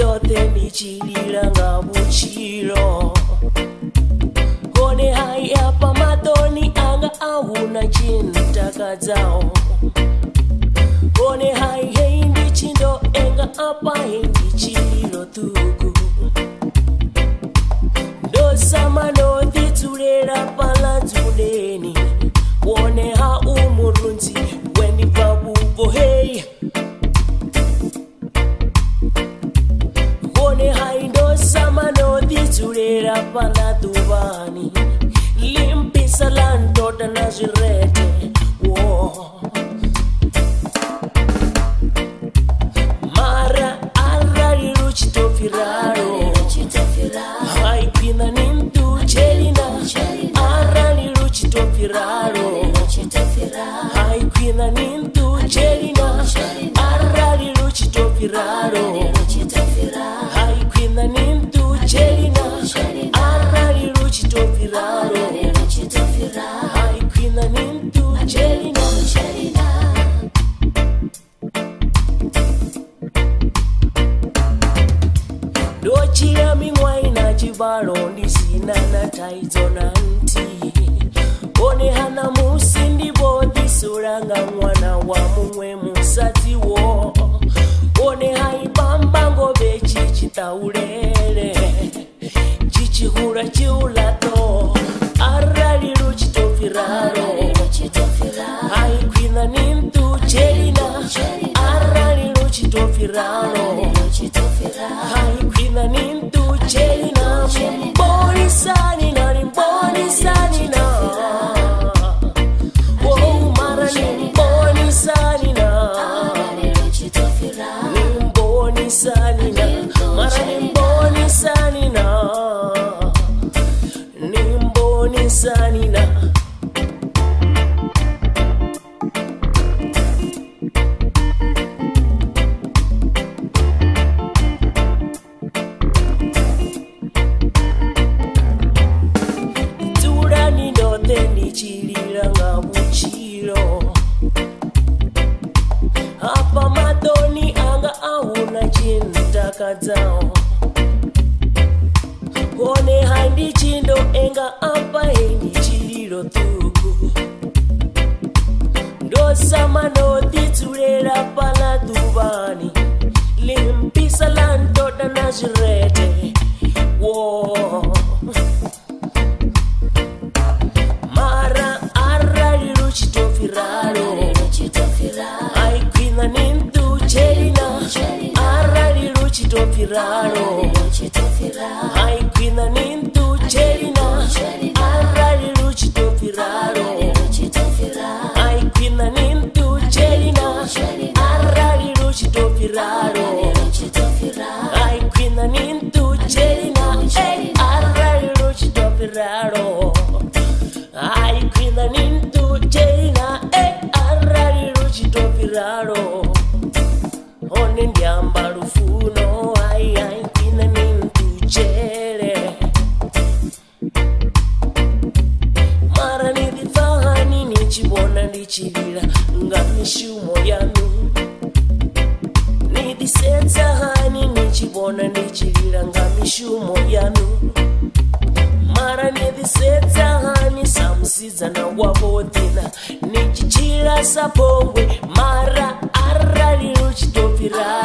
ndote ndichilila nga buchilo one hai apa matoni anga auna chintakadzao one hai hei ndichindo enga apa hei ndichililo tuku ndosama nodhitsulera paladzuleni one ha umurunzi wendipa bupo hei one hai ndosama nodhitsulera paladuvani limpisa landota nazirete mara arari ruchitofiraro hai kwina nintu chelina arari ruchitofiraro hai kwina nintu chelina arari ruchitofiraro hai kwina nintu chelina arari ruchitofiraro hai kwina nintu chelina ndochira mimwai na chivalo ndisina na taidzo na nti one hana musi ndibodhisulanga mwana wa mumwe musadziwo one haipambango vechi chitaulele chichihula chiulato arali ruchitofiraro haikwina nintu chelina arali ruchitofiraro haikwina nintu chelina mbonisani na mbonisani na mara nimbonisani na nimbonisani na mara nimbonisani na nimbonisani na ndichilila nga buchilo apa matoni anga auna chintakadzao one handi chindo enga apa hendichililo tuku ndosama nodhitsulera paladuvani limpisa landoda nazirete mara arali ruchitofiraro aikwina nintu chelina arali ruchitofiraro aikwina nintu chelina arali ruchitofiraro aikwina nintu chelina arali ruchitofiraro aikwina nintu chelina arali ruchitofiraro ai kwina nintu chelina arari ruchitofiraro one ndiamba lufuno ai kwina nintu chele mara nidhifahani nichibona ndichilila nga mishumo yanu nidhisetsahani nichibona ndichilila nga mishumo yanu mara nidhisetsahani samusizana wavothina nichichila sapongwe mara arali ruchitofiraro